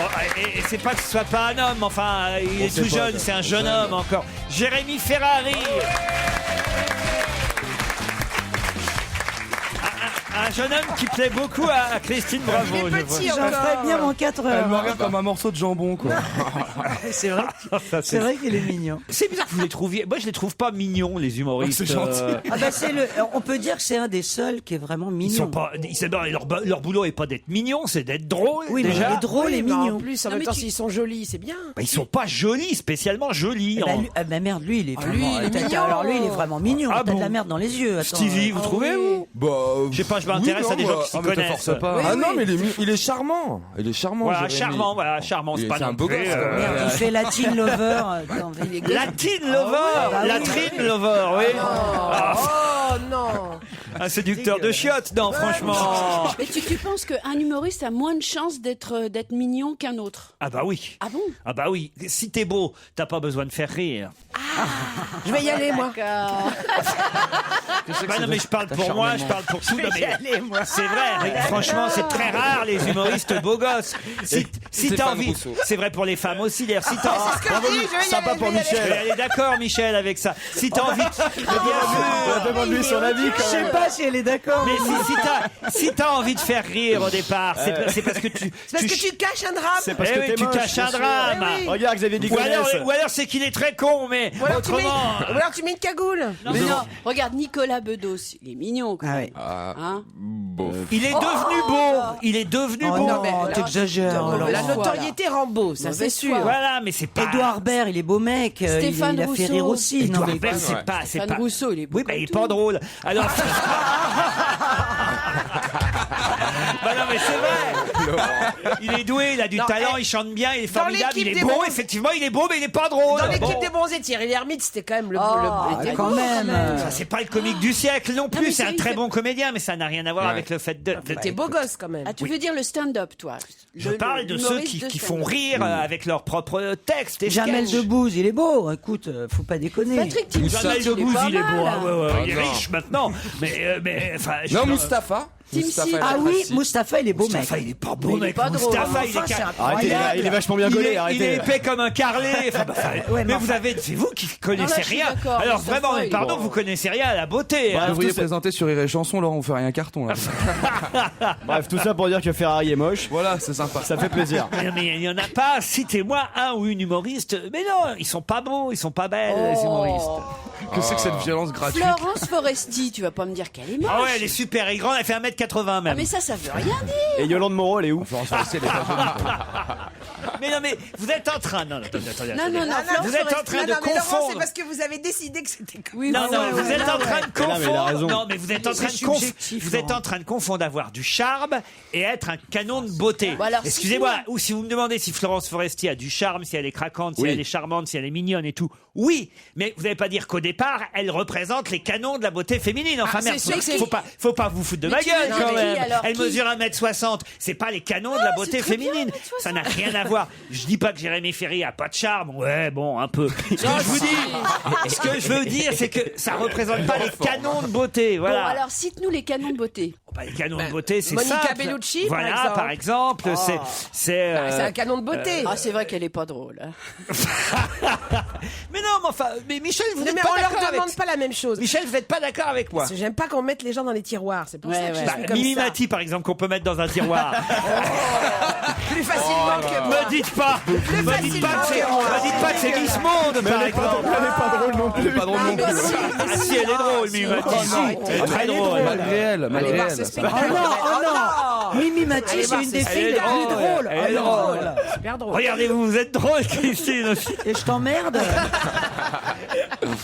Bon, et c'est pas que ce soit pas un homme, enfin, il est tout jeune, c'est un jeune homme encore. Jérémy Ferrari. Un jeune homme qui plaît beaucoup à Christine Bravo. Il est petit J'en ferais bien mon 4 heures. Elle me regarde comme un morceau de jambon, quoi. C'est vrai, c'est vrai qu'il est mignon. C'est bizarre que vous les trouviez. Moi, je les trouve pas mignons, les humoristes. C'est gentil. Ah bah on peut dire que c'est un des seuls qui est vraiment Ils mignon. sont pas. Leur boulot est pas d'être mignons, c'est d'être drôles. Oui, mais déjà. il est drôle et Oui, mais mignon. en plus, en même temps, s'ils sont jolis, c'est bien. Bah, ils sont pas jolis, spécialement jolis. Eh ben, merde, lui, il est vraiment. lui, il est mignon. Alors lui, il est vraiment mignon. Ah T'as bon de la merde dans les yeux. Attends. Stevie, vous trouvez vous Bah, Je sais pas, je m'intéresse à des gens qui s'y mais te connaissent. force pas. Oui, Ah oui. non, mais il est charmant. Il est charmant. Voilà, Jérémy. charmant, c'est pas C'est un non beau plus, gosse, quand même. Merde, il fait Latin Lover. Attends, il est gosse. Latin Lover, bah oui. Latin Lover, oui. Ah, Oh non. un séducteur de chiottes, non, franchement. Mais tu penses qu'un humoriste a moins de chances d'être mignon qu'un autre? Ah bah oui. Ah bon? Ah bah oui. Si t'es beau, t'as pas besoin de faire rire. Je vais y aller, moi. D'accord. Bah non, mais je parle pour moi, je parle pour tout. Non, mais c'est vrai. Franchement, c'est très rare les humoristes beaux gosses. Si t'as Stéphane envie, Rousseau. c'est vrai pour les femmes aussi. D'ailleurs, si t'as C'est ce que je dis, je vais y Sympa aller, pour je vais y aller. Michel. elle est d'accord, Michel, avec ça. Si t'as envie, Demande-lui son avis, Je sais pas si elle est d'accord. mais si t'as envie de faire rire au départ, c'est parce que C'est parce que tu caches un drame. C'est parce Eh que oui, t'es tu moche, caches un bien sûr. drame. Eh oui. Regarde Xavier Digonès. Ou alors c'est qu'il est très con, mais Ou alors, tu mets, autrement. ou alors tu mets une cagoule. Mais non, regarde Nicolas Bedos, il est mignon quand Ah même. ouais. Hein? Il est devenu beau. Il est devenu Oh beau. non, mais t'exagères. alors, La Voilà. notoriété Rambo, ça c'est Mauvaise sûr. foi. Voilà, mais c'est pas. Édouard Baird, il est beau mec. Stéphane il a fait Rousseau. rire aussi. Édouard mais Baird, c'est pas. Stéphane Rousseau, il est beau Oui, bah, comme il est tout. pas drôle. Alors. Bah non, mais c'est vrai. Il est doué, il a du Non, talent, eh, il chante bien, il est dans formidable, il l'équipe est des beau, bons- effectivement, il est beau, mais il est pas drôle. Dans l'équipe Bon. des bronzés, Thierry Lhermitte, c'était quand même le Oh, était quand beau, même. Ça, c'est pas le comique du siècle non plus, mais c'est ça, un il très fait- bon comédien, mais ça n'a rien à voir avec le fait de. T'es beau gosse quand même. Ah, tu veux dire le stand-up, toi? Je parle de ceux l'humoriste qui de font stand-up. rire avec leurs propres textes et Jamel sketchs. Debbouze, il est beau. Écoute, faut pas déconner. Patrick Timsit, Jamel Debbouze, il est beau, mal. ah ouais, ouais, il est non. riche maintenant, mais enfin. Non, Mustapha. Timsit. Ah oui, Mustapha, il est beau mec. Mustapha, il est pas beau, Mais il est mec. pas drôle. Mustapha, il est Enfin, c'est Arrêtez, incroyable. il est vachement bien gaulé, il est arrêtez. épais comme un carlet. Enfin, bah, Ouais, mais mais vous avez, c'est vous qui connaissez Non, là, je suis rien. d'accord, Alors Mustapha, vraiment, mais il est pardon, bon. vous connaissez rien à la beauté. Vous hein. devriez présenter sur Rire et Chanson, Laurent, vous ferez un carton là. Bref, tout ça pour dire que Ferrari est moche. Voilà, c'est sympa. Ça fait plaisir. Mais il y en a pas. Citez-moi un ou une humoriste. Mais non, ils sont pas beaux, ils sont pas belles, les humoristes. Que c'est que cette violence gratuite? Florence Foresti, tu vas pas me dire qu'elle est moche. Ah ouais, elle est super, elle est grande, elle fait 1m80 même. Mais ça veut rien dire. Et Yolande Moreau, elle est où? Florence Foresti, elle est pas jolie. Mais non, mais vous êtes en train. Non, attendez. Non, non, non, Ah, non, Vous êtes en train non, de non, mais Laurent, confondre. c'est parce que vous avez décidé que c'était comme Oui, Non, oui, non, oui, vous oui, êtes en train de Mais là, mais il a confondre. raison. Non, mais vous êtes en train de C'est confondre. subjectif, Vous êtes Laurent. en train de confondre d'avoir du charme et être un canon de beauté. Bon, alors, Excusez-moi, citez-moi. ou si vous me demandez si Florence Foresti a du charme, si elle est craquante, si Oui. elle est charmante, si elle est mignonne et tout. Oui, mais vous n'allez pas dire qu'au départ, elle représente les canons de la beauté féminine. Enfin, Ah, merde, c'est sûr que c'est- faut pas vous foutre de Mais ma tu gueule veux quand dire qui, même. alors, Elle qui mesure 1m60. C'est pas les canons de la beauté c'est très bien, féminine. 1m60. Ça n'a rien à voir. Je dis pas que Jérémy Ferry a pas de charme. Ouais, bon, un peu. Ce que je vous dis, ce que je veux dire, c'est que ça représente pas les canons de beauté. Bon, Voilà. alors cite-nous les canons de beauté. Bah, les canons de beauté, c'est Monica simple. Bellucci, par voilà, exemple. par exemple, c'est C'est un canon de beauté. Ah, c'est vrai qu'elle est pas drôle. hein. mais non, mais enfin, mais Michel, vous Non, n'êtes mais pas on leur d'accord avec. demande pas la même chose. Michel, vous n'êtes pas d'accord avec moi. Parce que j'aime pas qu'on mette les gens dans les tiroirs. C'est pour Ouais, ça que je ouais. Bah, suis comme Mimi ça. Mati, par exemple, qu'on peut mettre dans un tiroir. Plus facilement que moi. Me dites pas que c'est, me dites pas que c'est Miss Monde, par exemple. Elle est pas drôle non plus. Pas drôle non plus. Ah si, elle est drôle, Mimi Mati. Elle est très drôle. Malgré elle, malgré Allez voir elle. ce Oh spectacle. non, oh non. Mimi Mati, Allez c'est voir, une des c'est- filles les elle est plus drôle, drôles. elle est Oh non, drôle. voilà. Super drôle. Regardez-vous, vous êtes drôle, Christine aussi. Et je t'emmerde.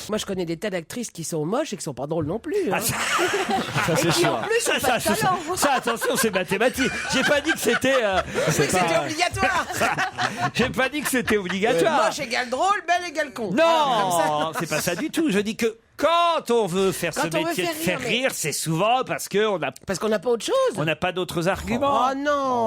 Moi, je connais des tas d'actrices qui sont moches et qui sont pas drôles non plus. hein. Ça, c'est sûr. Ça, attention, c'est mathématique. J'ai pas dit que c'était. Oui, c'était obligatoire. J'ai pas dit que c'était obligatoire. Moche égale drôle, belle égale con. Non, c'est pas ça du tout. Je dis que quand on veut faire Quand ce on veut métier de faire faire rire, rire, c'est souvent parce que Parce qu'on n'a pas autre chose. on n'a pas d'autres arguments. Oh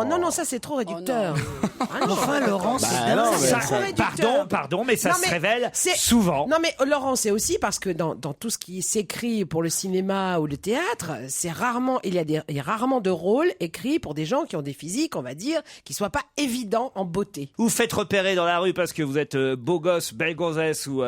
non, ça c'est trop réducteur. Ah non. Enfin, Laurent, c'est dingue. non, mais c'est Ça- trop réducteur. pardon, mais ça Non, se mais révèle c'est- souvent. Non mais Laurent, c'est aussi parce que dans tout ce qui s'écrit pour le cinéma ou le théâtre, il y a rarement de rôles écrits pour des gens qui ont des physiques, on va dire, qui soient pas évidents en beauté. Vous faites repérer dans la rue parce que vous êtes beau gosse, belle gonzesse ou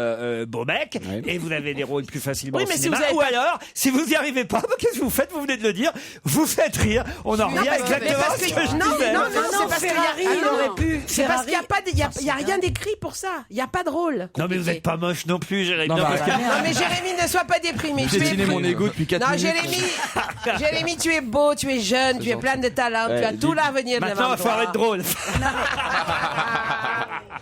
beau mec, et vous avez des rôles plus facilement Oui, au mais si cinéma. vous avez Ou pas- alors, si vous n'y arrivez pas, qu'est-ce que vous faites? Vous venez de le dire, vous faites rire. On en revient exactement à ce que je non, disais. non, c'est parce qu'il y a Ferrari, il aurait pu. C'est parce qu'il n'y a Ferrari. pas, il y a rien d'écrit pour ça. Il n'y a pas de rôle. Non, mais vous n'êtes pas moche non plus, Jérémy. Non, Non, bah, parce que- Non mais Jérémy, ne sois pas déprimé. J'ai Tu es dîné mon ego depuis 4 Non, minutes. Jérémy, tu es beau, tu es jeune, tu es plein de talent, tu as tout l'avenir devant Maintenant, il faut toi. arrêter drôle.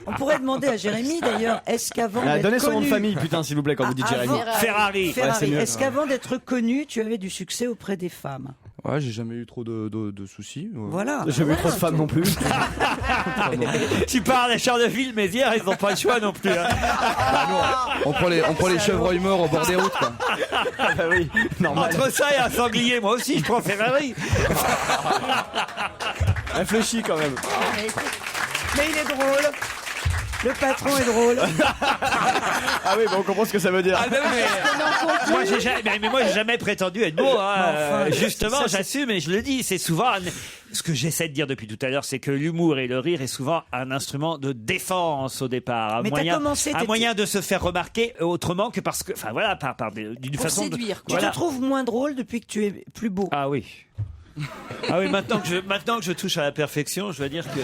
On pourrait demander à Jérémy d'ailleurs, est-ce qu'avant Ah, d'être donnez son nom de connu- famille, putain, s'il vous plaît, quand vous dites Jérémy. avant- Ferrari. Ferrari, c'est mieux. est-ce qu'avant d'être connu, tu avais du succès auprès des femmes? Ouais, j'ai jamais eu trop de soucis. Ouais. Voilà. J'ai vu trop de femmes non plus. Tu parles à Charleville, Mézières, ils n'ont pas le choix non plus. Hein. On prend les chevreuils morts au bord des routes, quoi. Ah bah oui, normal. Entre ça et un sanglier, moi aussi, je prends Ferrari. Réfléchis quand même. Mais il est drôle. Le patron est drôle. Ah oui, bon, on comprend ce que ça veut dire. Ah, ben oui, moi, j'ai jamais prétendu être beau. Hein. enfin, Justement, ça, c'est- j'assume et je le dis. C'est souvent ce que j'essaie de dire depuis tout à l'heure, c'est que l'humour et le rire est souvent un instrument de défense au départ, un Mais t'as commencé, t'étais- moyen de se faire remarquer autrement que parce que, enfin voilà, d'une Pour façon séduire, Tu Voilà. te trouves moins drôle depuis que tu es plus beau. Ah oui. Ah oui, maintenant que je touche à la perfection, je dois dire que.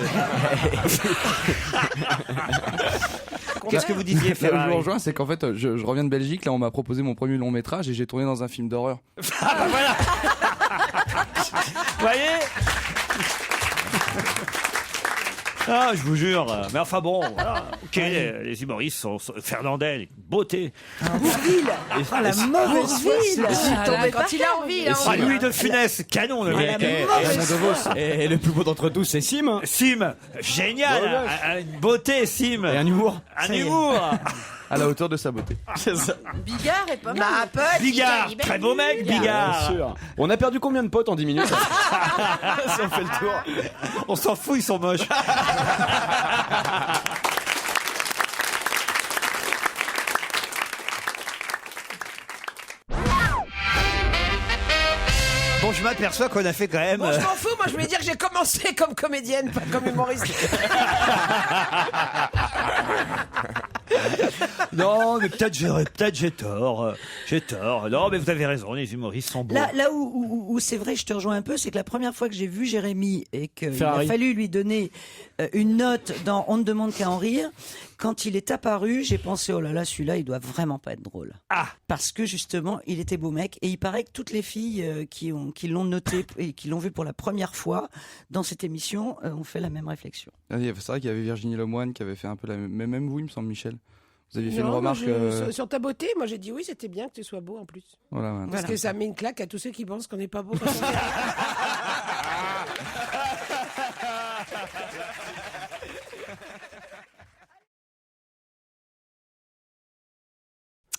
Qu'est-ce que vous disiez, Là où je Ferrari? vous rejoins, c'est qu'en fait, je reviens de Belgique. Là, on m'a proposé mon premier long métrage et j'ai tourné dans un film d'horreur. Ah bah voilà. Vous voyez? Ah, je vous jure. Mais enfin bon, voilà. Ok, les humoristes sont Fernandel, une beauté. Bourville. Ah, la mauvaise ville. Ah, là, quand il a envie, il a Ah, envie. Louis de Funès, canon le mec. Et le plus beau d'entre tous, c'est Sim. Sim, génial, Beau gosse. une beauté, Sim. Et un humour. Un humour. À la hauteur de sa beauté. C'est ça. Bigard est pas mal. Ma pote, Bigard, il va très beau mec, Bien Bigard. sûr. On a perdu combien de potes en 10 minutes? Si on fait le tour. On s'en fout, ils sont moches. Bon, je m'aperçois qu'on a fait quand même. Bon, je m'en fous, moi je voulais dire que j'ai commencé comme comédienne, pas comme humoriste. Non, mais peut-être j'ai tort. J'ai tort. Non, mais vous avez raison, les humoristes sont bons. Là où c'est vrai, je te rejoins un peu, c'est que la première fois que j'ai vu Jérémy et qu'il a Ferrari. fallu lui donner une note dans On ne demande qu'à en rire, quand il est apparu, j'ai pensé, oh là là, celui-là, il doit vraiment pas être drôle. Ah, Parce que justement, il était beau mec et il paraît que toutes les filles qui l'ont noté et qui l'ont vu pour la première fois dans cette émission ont fait la même réflexion. Ah, c'est vrai qu'il y avait Virginie Lemoine qui avait fait un peu la même vous, il me semble, Michel. Vous aviez fait Non, une remarque. sur ta beauté, moi j'ai dit oui, c'était bien que tu sois beau en plus. Voilà, ouais. Parce que ça met une claque à tous ceux qui pensent qu'on n'est pas beau. Quand on est-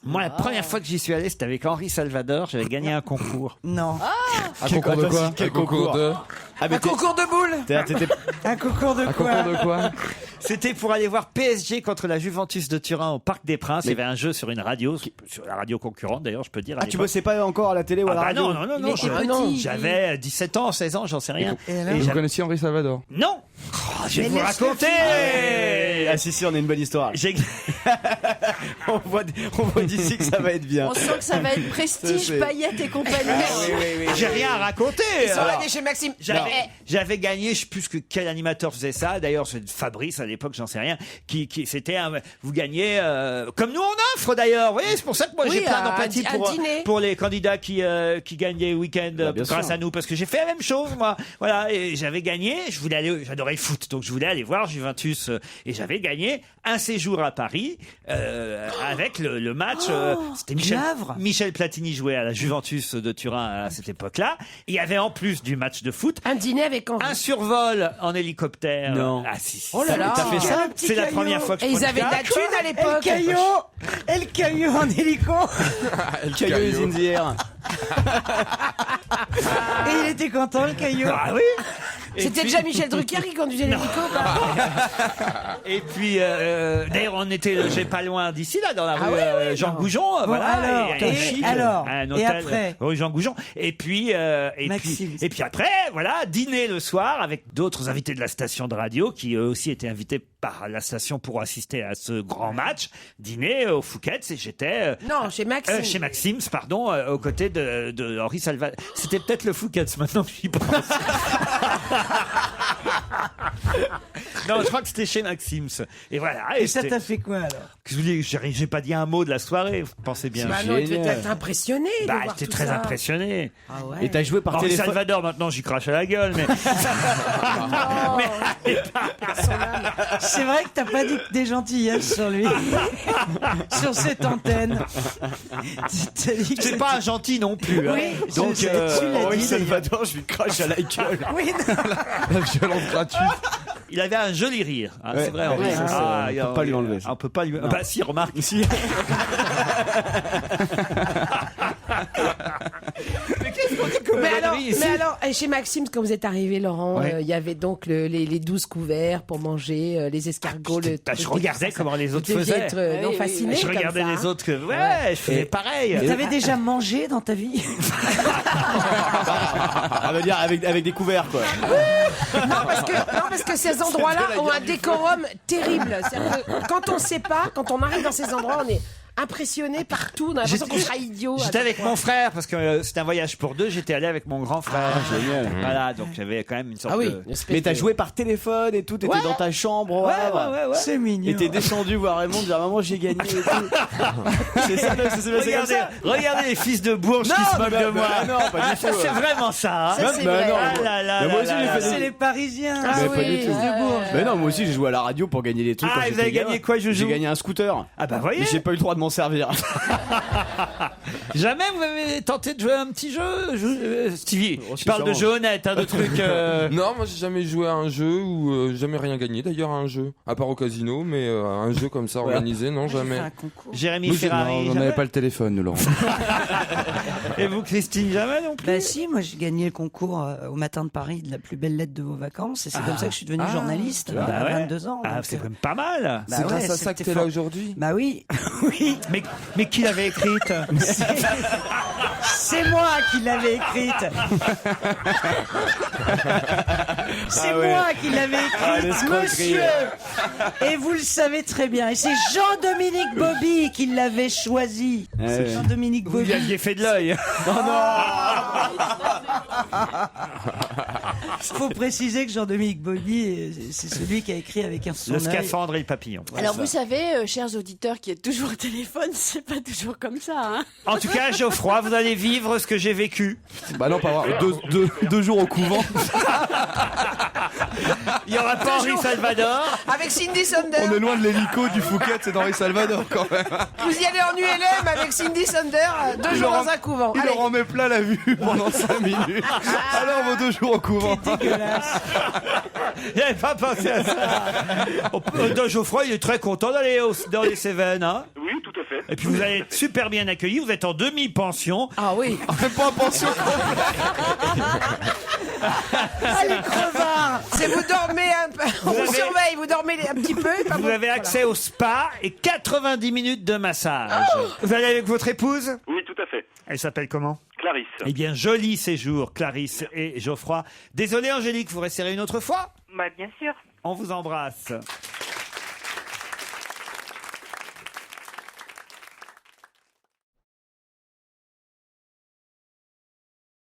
moi, la première fois que j'y suis allé, c'était avec Henri Salvador. J'avais gagné un concours. Non. Un concours de quoi Quel Un concours de. Ah, mais Un concours de boules. t'étais- Un concours de Un quoi concours de quoi C'était pour aller voir PSG contre la Juventus de Turin au Parc des Princes. Il y avait un jeu sur une radio, sur la radio concurrente d'ailleurs, je peux dire. à Ah, tu l'époque. bossais pas encore à la télé ou à Ah la bah radio? non, Il était je- petit. J'avais 17 ans, 16 ans, j'en sais rien. Et alors Et Vous j'avais- connaissiez Henri Salvador? Non, je vais Mais vous laisse-le raconter. Ah si, on a une bonne histoire. J'ai- on voit d'ici que ça va être bien. On sent que ça va être prestige, C'est- paillettes et compagnie. J'ai rien à raconter. Ils sont alors. allés chez Maxime. J'avais gagné, je sais plus quel animateur faisait ça. D'ailleurs, c'est Fabrice à l'époque, j'en sais rien. Qui c'était vous gagnez comme nous on offre d'ailleurs. Oui, c'est pour ça que moi j'ai Oui, plein un d'empathie dîner. pour les candidats qui gagnaient le week-end Bah, bien grâce sûr. à nous, parce que j'ai fait la même chose moi. Voilà, et j'avais gagné. Je voulais aller, j'adorais le foot, donc je voulais aller voir Juventus et j'avais gagné un séjour à Paris avec le match. C'était Michel Platini jouait à la Juventus de Turin à cette époque-là. Il y avait en plus du match de foot Un dîner avec Henri. Un survol en hélicoptère. Non. Ah si. Oh là là. T'as fait ça? C'est la première fois que je Et ils prends avaient de le la cas. thune à l'époque. El Caillou en hélico. Caillou is in the air. Et il était content, le Caillou. Ah oui. Et C'était puis- déjà Michel Drucker qui conduisait l'hélico. Et puis, d'ailleurs, on était logé pas loin d'ici, là, dans la rue ouais, Jean non. Goujon. Voilà, alors, et et alors, un et hôtel après rue Jean Goujon. Et puis, Maxime. et puis après, voilà, dîner le soir avec d'autres invités de la station de radio qui eux aussi étaient invités par la station pour assister à ce grand match. Dîner au Fouquet's et j'étais Non, chez Maxime. chez Maxim's, pardon, aux côtés de Henri Salvador. C'était peut-être le Fouquet's maintenant que j'y pense. Non, je crois que c'était chez Maxim's. Et voilà. Et ça c'était- t'a fait quoi alors? que je vous dis, j'ai pas dit un mot de la soirée, vous pensez bien. Bah non, il devait Génial. être impressionné. de Bah, voir j'étais tout très ça. impressionné. Ah ouais. Et t'as joué par Henri téléphone. Salvador, maintenant j'y crache à la gueule, mais. C'est vrai que t'as pas dit des gentillesses sur lui. Sur cette antenne. T'as dit que C'est pas un gentil non plus. Hein. Oui, Donc, tu l'as Henri dit, Salvador, je lui crache à la gueule. Oui, La violence gratuite. il avait un joli rire. Hein, Ouais. c'est vrai, Henri. Ouais, ça, on peut pas lui enlever, ça. On peut pas lui. Bah si, remarque. Si. Mais alors, chez Maxime, quand vous êtes arrivé, Laurent, Ouais. il y avait donc les 12 couverts pour manger, les escargots. Je regardais comment les autres Vous deviez faisaient. être Oui, oui, fasciné. Je comme regardais ça, les hein. autres que. Ouais, je faisais pareil. T'avais déjà mangé dans ta vie? On va dire avec des couverts, quoi. Non, parce que ces endroits-là ont un décorum terrible. C'est-à-dire que quand on sait pas, quand on arrive dans ces endroits, on est impressionné partout. On a l'impression qu'on sera idiot. à J'étais chaque avec fois. mon frère parce que c'était un voyage pour deux. J'étais allé avec mon grand frère. génial. Voilà, donc j'avais quand même une sorte Ah oui. de. une espèce Mais t'as de- joué par téléphone et tout, t'étais dans ta chambre au Havre. C'est mignon. Et t'es descendu voir Raymond, dire maman j'ai gagné et tout. C'est ça, ça s'est passé comme ça. Regardez les fils de Bourges qui se moquent de moi. non, pas du tout. C'est vraiment ça. Hein. Ça, c'est Bah vrai. non, Ah là là Mais moi là aussi, là j'ai là fait là. des- C'est les Parisiens. Ah Mais pas oui, du tout. de Bourges. Mais non, moi aussi j'ai joué à la radio pour gagner des trucs. Ah, quand vous j'étais avez gamin. gagné quoi, Joujou? J'ai gagné un scooter. Ah bah voyez. Mais j'ai pas eu le droit de m'en servir. Jamais vous avez tenté de jouer à un petit jeu, Stevie? Oh, Je si, parle de sûrement. jeux honnêtes, hein, de trucs. Non, moi j'ai jamais joué à un jeu ou jamais rien gagné d'ailleurs à un jeu, à part au casino, mais un jeu comme ça organisé, non, J'ai fait jamais. un concours. Jérémy Nous, Ferrari. Non, on jamais n'avait pas le téléphone, nous, Laurent. Et vous, Christine, jamais non plus? Bah si, moi j'ai gagné le concours au Matin de Paris de la plus belle lettre de vos vacances et c'est comme ça que je suis devenue journaliste Bah à ouais. 22 ans. Ah, donc, c'est quand même pas mal. bah C'est grâce ouais, à ça que c'était t'es là fort. aujourd'hui. Bah oui, oui, Mais qui l'avait écrite? c'est moi qui l'avais écrite. C'est moi qui l'avais écrite, l'escroquerie. monsieur. Et vous le savez très bien. Et c'est Jean-Dominique Bobby qui l'avait choisi. C'est ouais. Jean-Dominique Vous lui Bobby. aviez fait de l'œil. Faut préciser que Jean-Dominique Bobby, c'est celui qui a écrit avec un son Le œil. scaphandre et le papillon. Alors vous savez, chers auditeurs qui êtes toujours au téléphone, c'est pas toujours comme ça. Hein. En tout cas, Geoffroy, vous allez vivre ce que j'ai vécu. Bah non, pas voir. Deux jours au couvent. Il y aura pas Henri Salvador. Avec Cindy Sander. On est loin de l'hélico, du Fouquet, c'est d'Henri Salvador quand même. Vous y allez en ULM avec Cindy Sander, 2 jours dans un couvent. Il Allez. leur en met plein la vue pendant 5 minutes. Alors vos 2 jours au couvent. J'avais pas pensé à ça. Geoffroy, il est très content d'aller dans les Cévennes. Hein. Oui, tout à fait. Et puis vous allez être super bien accueillis. Vous êtes en demi-pension. Ah oui. Même pas en pension. Allez, crevard. C'est vous dormez un peu. On vous avez- surveille, vous dormez un petit peu. et pas Vous beaucoup, avez accès au spa et 90 minutes de massage. Vous allez avec votre épouse? Oui, tout à fait. Elle s'appelle comment? Clarisse. Eh bien, joli séjour, Clarisse et Geoffroy. Désolé, Angélique, vous resterez une autre fois? Bah, bien sûr. On vous embrasse.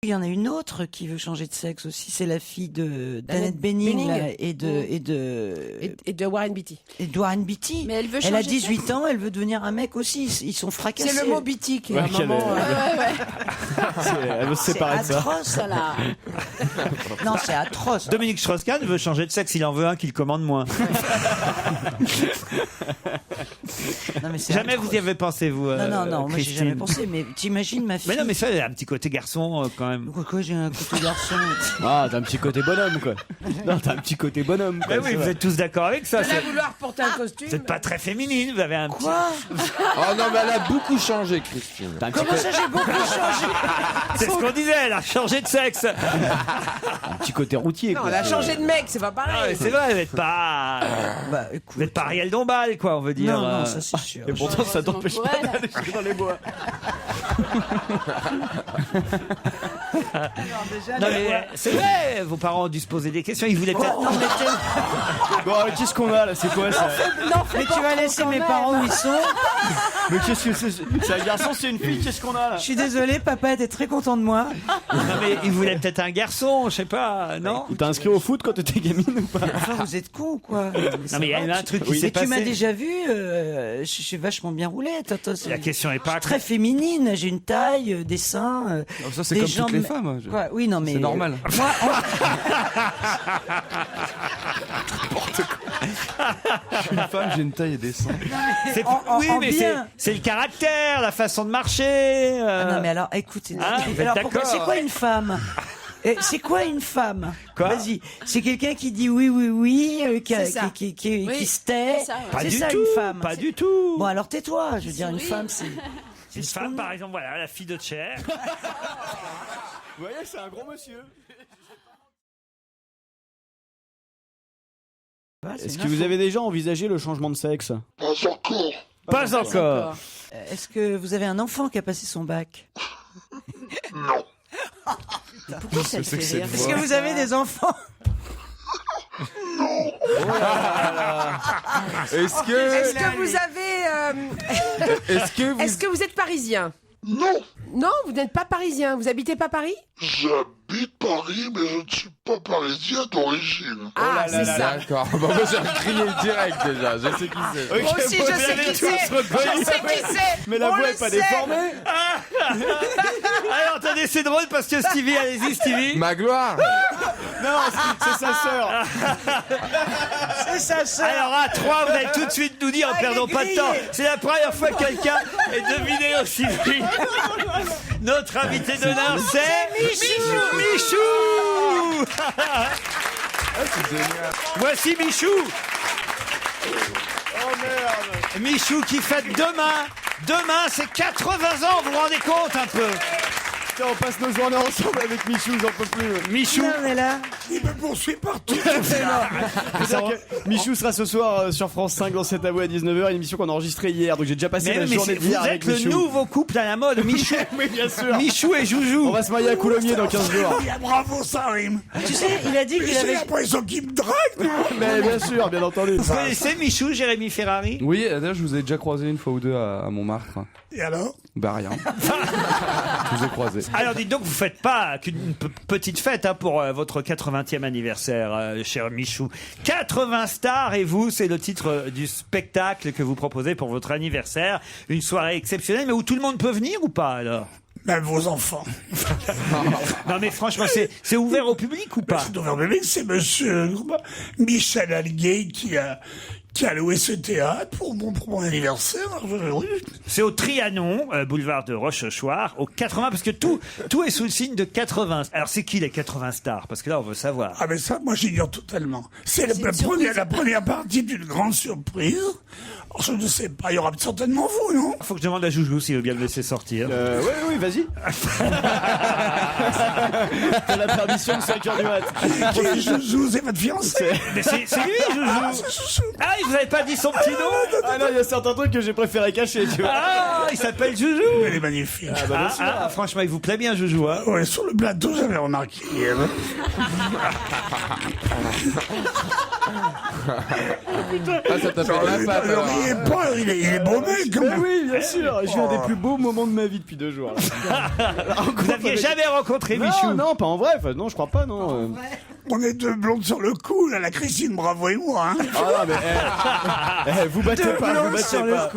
Il y en a une autre qui veut changer de sexe aussi, c'est la fille de d'Annette Bening Bening. là, et Et de Warren Beatty. de Warren Beatty. Mais elle veut Elle a changer de 18 ans, elle veut devenir un mec aussi. Ils sont fracassés. C'est le mot Beatty qui, Ouais, à un qu'elle moment. Elle veut se C'est séparer de ça. atroce, ça là. Non, c'est atroce. Dominique Strauss-Kahn veut changer de sexe. Il en veut un qu'il commande moins. Non, mais c'est Jamais atroce. vous y avez pensé, vous, Non, moi j'ai Christine? jamais pensé. Mais t'imagines ma fille. Mais non, mais ça, il y a un petit côté garçon quand quand même. Pourquoi j'ai un côté garçon? Ah, t'as un petit côté bonhomme, quoi. Non, t'as un petit côté bonhomme, quoi. Mais oui, vous êtes tous d'accord avec ça. Elle va vouloir porter un costume. Vous n'êtes pas très féminine, vous avez un petit... Quoi? Oh non, mais elle a beaucoup changé, Christine. T'as un petit, Comment ça, j'ai beaucoup changé? C'est ce qu'on disait, elle a changé de sexe. un petit côté routier, Non, quoi. elle a changé de mec, c'est pas Ah, mais pareil. c'est vrai, vous n'êtes pas... Bah, Vous écoute. n'êtes pas Ariel Dombal, quoi, on veut dire. Non, non, ça c'est sûr. Et pourtant, ça Heureusement t'empêche pour pas elle. d'aller dans les bois. Non, mais c'est vrai, vos parents ont dû se poser des questions. Ils voulaient peut-être... Bon, alors, qu'est-ce qu'on a, là? C'est quoi, ça? Mais tu vas laisser mes parents où ils sont. Mais qu'est-ce que c'est? C'est un garçon, c'est une fille? Qu'est-ce qu'on a, là? Je suis désolée, papa était très content de moi. Non, mais ils voulaient peut-être un garçon, je sais pas, non? Il t'a inscrit au foot quand t'étais gamine ou pas? Enfin, vous êtes con ou quoi? Non, mais il y a eu un truc qui Oui. s'est Mais tu m'as passé. déjà vu, je suis vachement bien roulé, Toto. La question est pas... Très féminine, j'ai une taille, des seins. Oh, ça, c'est des comme jambes. toutes les femmes. Quoi oui, non, mais. C'est normal. Moi, Je suis une femme, j'ai une taille et des seins. C'est- oui, en mais bien. c'est le caractère, la façon de marcher. non, mais alors, écoutez. Ah, vous êtes alors, pourquoi- d'accord. c'est quoi une femme? C'est quoi une femme? Quoi Vas-y. C'est quelqu'un qui dit oui, oui, oui, C'est ça. qui Oui, se tait. c'est ça, ouais. Pas C'est du ça tout, une femme. pas C'est- du tout. Bon, alors tais-toi. Je veux dire, une Souris. femme, c'est. Une ce femme, qu'on- par exemple, voilà, la fille de Cher. Vous voyez, c'est un gros monsieur. c'est Est-ce une que vous info. avez déjà envisagé le changement de sexe? Pas encore. Est-ce que vous avez un enfant qui a passé son bac? Pourquoi ça te c'est que fait cette rire? Est-ce que vous avez des enfants? Est-ce que, Est-ce que vous avez... est-ce que vous, Est-ce que vous êtes parisien? Non. Non, vous n'êtes pas parisien. Vous habitez pas Paris? J'habite Paris, mais je ne suis pas parisien d'origine. Ah, c'est ça. D'accord. Bon, moi, j'ai crié direct déjà. Je sais qui c'est. Moi aussi, je sais qui c'est. Je sais qui c'est. Mais la On voix le est pas sait. déformée. Alors, attendez, c'est drôle parce que Stevie, allez-y, Stevie. Ma gloire. Non, c'est sa sœur. C'est sa sœur. Alors, à 3, vous allez tout de suite nous dire, en Ah, perdant il est pas de grillé. temps. C'est la première fois que quelqu'un est deviné aussi vite. Notre invité d'honneur, c'est Michou. Voici Michou. Oh merde. Michou qui fête demain. Demain, c'est 80 ans, vous vous rendez compte un peu? Putain, on passe nos journées ensemble avec Michou, j'en peux plus. Michou. Non, mais là. Il me poursuit partout. C'est-à-dire que Michou sera ce soir sur France 5 dans C'est à vous à 19h, une émission qu'on a enregistrée hier, donc j'ai déjà passé la journée vous d'hier avec êtes le Michou. nouveau couple à la mode, Michou. Oui, bien sûr. Michou et Joujou. On va se marier à Coulommiers dans 15 jours. Bravo, ça rime. Tu sais, il a dit qu'il J'ai avait. l'impression qu'il me drague. non Mais bien sûr, bien entendu. Vous connaissez Michou, Jérémy Ferrari? Oui, d'ailleurs, je vous ai déjà croisé une fois ou deux à Montmartre. Et alors? Bah rien. Je vous ai croisé. Alors dites donc, vous faites pas qu'une petite fête hein, pour votre 80e anniversaire, cher Michou. 80 stars et vous, c'est le titre du spectacle que vous proposez pour votre anniversaire. Une soirée exceptionnelle, mais où tout le monde peut venir ou pas alors? Même vos enfants. Non mais franchement, c'est ouvert au public ou pas? C'est ouvert au public, c'est monsieur Michel Alguet qui a loué ce théâtre pour mon anniversaire. Oui. C'est au Trianon, boulevard de Rochechouart, au 80, parce que tout est sous le signe de 80. Alors c'est qui les 80 stars? Parce que là, on veut savoir. Ah mais ça, moi j'ignore totalement. C'est une surprise. la première partie d'une grande surprise. Alors, je ne sais pas, il y aura certainement vous, non? Faut que je demande à Joujou s'il veut bien me laisser sortir. Oui, vas-y. T'as la permission de 5h du mat. Qui est Joujou, c'est votre fiancé? Mais c'est lui, Joujou. Ah, c'est Joujou. Ah, il vous avez pas dit son petit nom? Ah non, il y a certains trucs que j'ai préféré cacher, tu vois. Ah, il s'appelle Joujou. Elle est magnifique. Franchement, il vous plaît bien, Joujou. Hein. Ouais, sur le plateau, j'avais remarqué. Ah, ça t'appelle la patte. Ne alors. riez pas, il est beau mec, quand Mais même. oui, bien sûr. Je vis un des plus beaux moments de ma vie depuis 2 jours. là. Vous n'aviez jamais rencontré Non, Michou? non, pas en vrai. Enfin, non, je crois pas, non. On est deux blondes sur le coup, là, la Christine Bravo et moi. Hein. Ah non, mais vous battez pas, vous battez pas.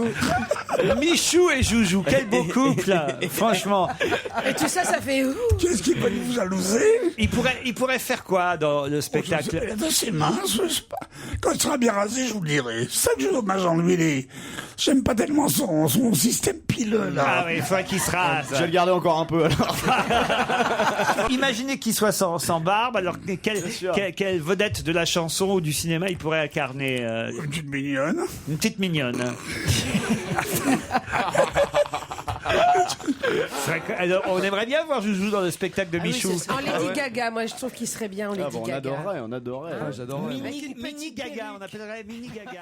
Michou et Joujou, quel beau couple. Franchement, Et tout ça, ça fait... Qu'est-ce qui peut vous jalouser? il pourrait faire quoi dans le spectacle? Elle est assez mince, je sais pas. Quand il sera bien rasé, je vous le dirai. C'est ça que j'ai dommage en lui. J'aime pas tellement son système pied. frileux, là. Ah oui, il faudrait qu'il se rase. Je vais le garder encore un peu alors. Imaginez qu'il soit sans barbe, alors quelle vedette de la chanson ou du cinéma il pourrait incarner Une petite mignonne. Une petite mignonne. Alors, on aimerait bien voir Joujou dans le spectacle de Michou. En Lady Gaga, moi je trouve qu'il serait bien en Lady On Gaga. adorerait. J'adorerais. Mini Gaga, on appellerait Mini Gaga.